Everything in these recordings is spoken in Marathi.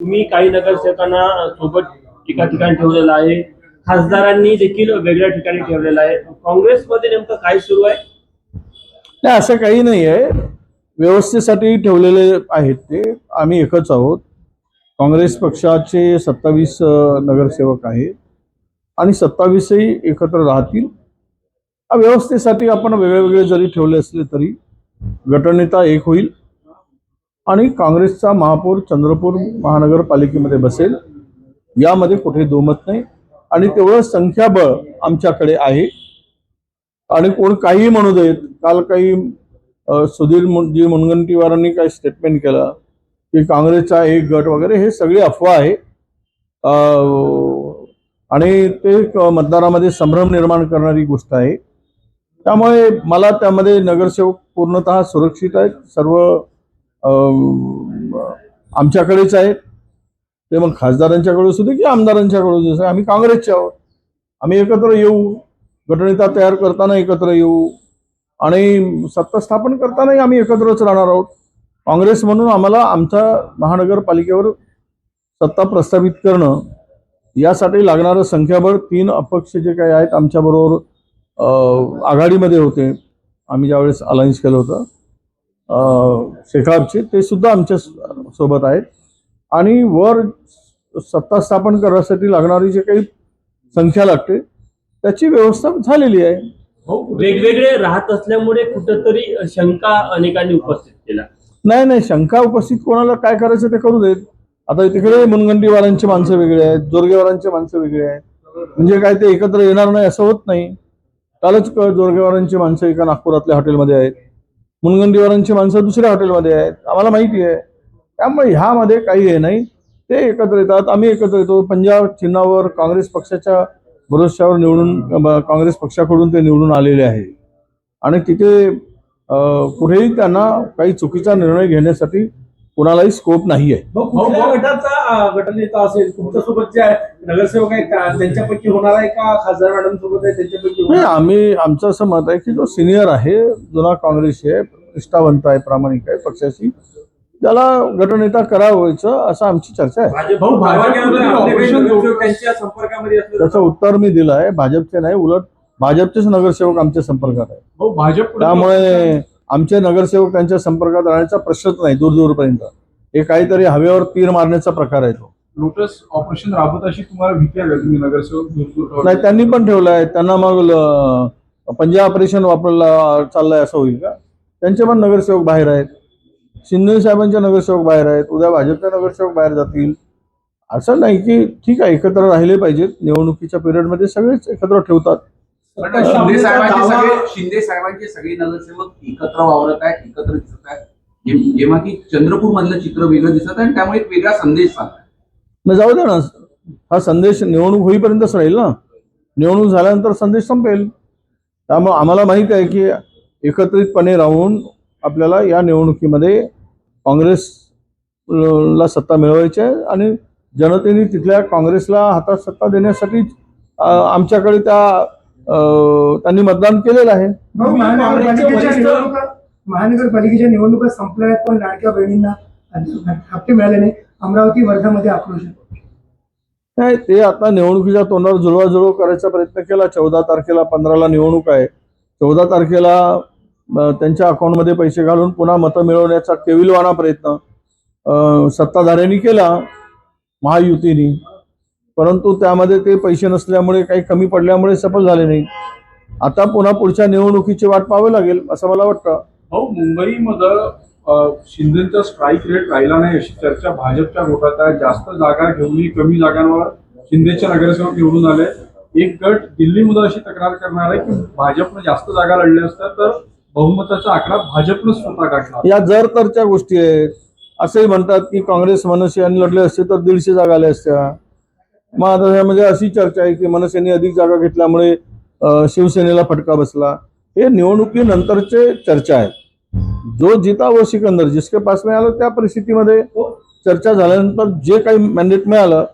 तुम्ही काही नगरसेवकांना सोबत एका ठिकाणी ठेवलेलं आहे, खासदारांनी देखील वेगळ्या ठिकाणी ठेवलेलं आहे. काँग्रेसमध्ये नेमकं काय सुरू आहे? नाही, असं काही नाही आहे. व्यवस्थेसाठी ठेवलेले आहेत ते. आम्ही एकच आहोत. काँग्रेस पक्षाचे 27 नगरसेवक आहेत आणि 27ही एकत्र राहतील. व्यवस्थेसाठी आपण वेगळे जरी ठेवले असले तरी गटनेता एक होईल आणि काँग्रेसचा महापौर चंद्रपूर महानगरपालिकेमध्ये बसेल, यामध्ये कुठे दोमत नाही. आणि तेवढं संख्याबळ आमच्याकडे आहे. आणि कोण काही म्हणू देत. काल काही सुधीर मुनगंटीवारांनी काही स्टेटमेंट केलं की काँग्रेसचा एक गट वगैरे, हे सगळी अफवा आहे. आणि ते मतदारामध्ये संभ्रम निर्माण करणारी गोष्ट आहे. त्यामुळे मला त्यामध्ये नगरसेवक पूर्णतः सुरक्षित आहेत. सर्व आमच्याकडेच आहेत. ते मग खासदारांच्याकडे असू दे की आमदारांच्याकडे असू दे, आम्ही काँग्रेसचे आहोत. आम्ही एकत्र येऊ, गटनेता तयार करताना एकत्र येऊ आणि सत्ता स्थापन करतानाही आम्ही एकत्रच राहणार आहोत. काँग्रेस म्हणून आम्हाला आमच्या महानगरपालिकेवर सत्ता प्रस्थापित करणं, यासाठी लागणारं संख्याबळ 3 अपक्ष जे काही आहेत आमच्याबरोबर आघाडीमध्ये होते, आम्ही ज्यावेळेस अलायन्स केलं होतं शेखापचे, ते सुद्धा आमच्या सोबत आहेत. आणि वर सत्ता स्थापन करण्यासाठी लागणारी जे काही संख्या लागते त्याची व्यवस्था झालेली आहे. वेगवेगळे राहत असल्यामुळे कुठंतरी शंका अनेकांनी उपस्थित केला. नाही, शंका उपस्थित कोणाला काय करायचं ते करू देत. आता तिकडे मुनगंटीवारांची माणसं वेगळे आहेत, जोरगेवारांची माणसं वेगळे आहेत. म्हणजे काय ते एकत्र येणार नाही असं होत नाही. कालच जोरगेवारांची माणसं एका नागपुरातल्या हॉटेलमध्ये आहेत, मुनगंटीवारांची माणसं दुसऱ्या हॉटेलमध्ये आहेत. आम्हाला माहिती आहे. त्यामुळे ह्यामध्ये काही हे नाही. ते एकत्र येतात, आम्ही एकत्र येतो. पंजाब चिन्हावर काँग्रेस पक्षाच्या भरोश्यावर निवडून, काँग्रेस पक्षाकडून ते निवडून आलेले आहे. आणि तिथे कुठेही त्यांना काही चुकीचा निर्णय घेण्यासाठी कुणालाही स्कोप नाही आहे. कुठल्या गटाचा गटनेता असेल तुमच्यासोबत जे नगरसेवक आहेत त्यांच्यापैकी होणार आहे का खासदार मॅडम सोबत आहे त्यांच्यापैकी? नाही, आमचं असं मत आहे की जो सिनियर आहे, जुना काँग्रेसी आहे, निष्ठावंत आहे, प्रामाणिक आहे पक्षाशी, त्याला गटनेता करावायचं असं आमची चर्चा आहे. त्याचं उत्तर मी दिलं आहे. भाजपचे नाही, उलट भाजपचेच नगरसेवक आमच्या संपर्कात आहे. त्यामुळे आमचे नगरसेवक त्यांच्या संपर्कात राहण्याचा प्रश्नच नाही दूरपर्यंत. हे काहीतरी हवेवर तीर मारण्याचा प्रकार आहे तो. लोटस ऑपरेशन राबवत अशी तुम्हाला भीती आहे का? तुम्ही नगरसेवक नाही, त्यांनी पण ठेवलाय. त्यांना मग पंजाब ऑपरेशन वापरला चाललंय असं होईल का? त्यांचे पण नगरसेवक बाहेर आहेत. शिंदे साहेबांचे नगरसेवक बाहेर आहेत. उद्या भाजपचे नगरसेवक बाहेर जातील. असं नाही की ठीक आहे एकत्र राहिले पाहिजेत. निवडणुकीच्या पिरियडमध्ये सगळेच एकत्र ठेवतात. शिंदे साहेबांचे सगळे नगरसेवक एकत्र वावरत आहेत, एकत्र दिसत आहेत, जेव्हा की चंद्रपूर मधलं चित्र वेगळं दिसत आहे आणि त्यामुळे एक वेगळा संदेश चालला. जाऊ दे ना, हा संदेश निवडणूक होईपर्यंतच राहील ना. निवडणूक झाल्यानंतर संदेश संपेल. त्यामुळे आम्हाला माहिती आहे की एकत्रितपणे राहून आपल्याला या निवडणुकीमध्ये काँग्रेसला सत्ता मिळवायची आहे आणि जनतेने तिथल्या काँग्रेसला हातात सत्ता देण्यासाठी आमच्याकडे त्यांनी मतदान केलेलं आहे. महानगरपालिकेच्या निवडणुका संपल्या आहेत पण लाडक्या बहिणींना हप्ते मिळाले नाही. अमरावती वर्धामध्ये आक्रोश नाही, ते आता निवडणुकीच्या तोंडावर जुळवाजुळव करायचा प्रयत्न केला. 14 तारखेला 15ला निवडणूक आहे. 14 तारखेला त्यांच्या अकाउंटमध्ये पैसे घालून पुन्हा मतं मिळवण्याचा केविलवाणा प्रयत्न सत्ताधाऱ्यांनी केला महायुतीने. परंतु त्यामध्ये ते पैसे नसल्यामुळे काही कमी पडल्यामुळे सफल झाले नाही. आता पुन्हा पुढच्या निवडणुकीची वाट पाहावी लागेल असं मला वाटतं. मुंबईमध्ये शिंदेचा स्ट्राईक रेट राहिला नाही अशी चर्चा भाजपच्या गोटात आहे. जास्त जागा घेऊन कमी जागांवर शिंदेचे नगरसेवक निवडून आले. एक गट दिल्लीमध्ये अशी तक्रार करणार आहे की भाजपनं जास्त जागा लढल्या असतात तर बहुमताचा आकडा भाजपनं स्वतः गाठला. या जर तरच्या गोष्टी आहेत. असंही म्हणतात की काँग्रेस मनसेने लढले असते तर 150 जागा आल्या असत्या. मग आता यामध्ये अशी चर्चा आहे की मनसेने अधिक जागा घेतल्यामुळे शिवसेनेला फटका बसला. हे निवडणुकीनंतरचे चर्चा आहे. जो जिता वो सिकंदर, जिसके पास मिळालं त्या परिस्थितीमध्ये चर्चा झाल्यानंतर जे काही मॅन्डेट मिळालं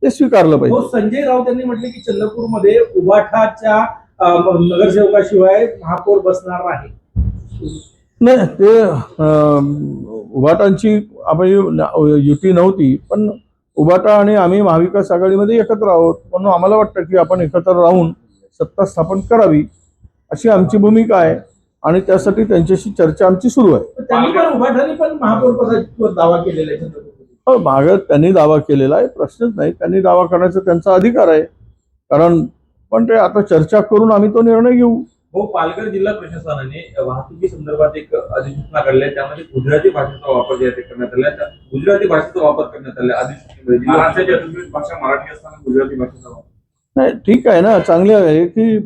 ते स्वीकारलं पाहिजे. संजय राऊत यांनी म्हटले की चंद्रपूरमध्ये उबाठाच्या नगरसेवकाशिवाय महापौर बसणार नाही. नाही, ते उभाटांची आपण युती नव्हती, पण उभाटा आणि आम्ही महाविकास आघाडीमध्ये एकत्र आहोत, म्हणून आम्हाला वाटतं की आपण एकत्र राहून सत्ता स्थापन करावी अशी आमची भूमिका आहे आणि त्यासाठी त्यांच्याशी चर्चा आमची सुरू आहे. त्यांनी पण उभाटाने पण महापौर पदाचा दावा केलेला आहे चंद्रपूरमध्ये. मागं त्यांनी दावा केलेला आहे, प्रश्नच नाही, त्यांनी दावा करण्याचा त्यांचा अधिकार आहे. कारण पण ते आता चर्चा करून आम्ही तो निर्णय घेऊ. हो, पालघर जिल्हा प्रशासनाने वाहतुकी संदर्भात एक अधिसूचना काढली आहे. त्यामध्ये गुजराती भाषेचा वापर जे आहे ते करण्यात आला आहे. गुजराती भाषेचा वापर करण्यात आला आहे अधिसूचनेमध्ये. महाराष्ट्राची अधिकृत भाषा मराठी असताना गुजराती भाषेचा वापर. नाही, ठीक आहे ना, चांगले आहे की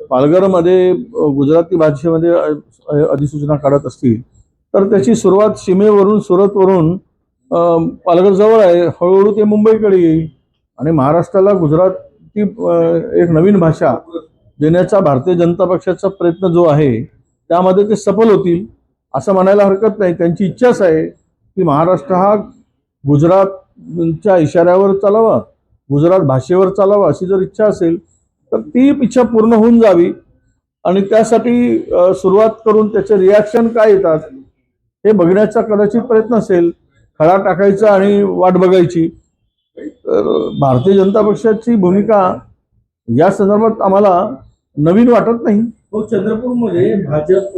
पालघरमध्ये गुजराती भाषेमध्ये अधिसूचना काढत असतील तर त्याची सुरुवात सीमेवरून सुरतवरून पालघर जवळ आहे, हळूहळू ते मुंबईकडे येईल आणि महाराष्ट्राला गुजराती एक नवीन भाषा देण्याचा भारतीय जनता पक्षाचा प्रयत्न जो आहे त्यामध्ये ते सफल होतील असं म्हणायला हरकत नाही. त्यांची इच्छाच आहे की महाराष्ट्र हा गुजरातच्या इशाऱ्यावर चालावा, गुजरात भाषेवर चालावा अशी जर इच्छा असेल तर ती इच्छा पूर्ण होऊन जावी आणि त्यासाठी सुरुवात करून त्याचे रिॲक्शन काय येतात हे बघण्याचा कदाचित प्रयत्न असेल. खडा टाकायचा आणि वाट बघायची. तर भारतीय जनता पक्षाची भूमिका या संदर्भात आम्हाला नवीन वाटत नाही. हो, चंद्रपूरमध्ये भाजप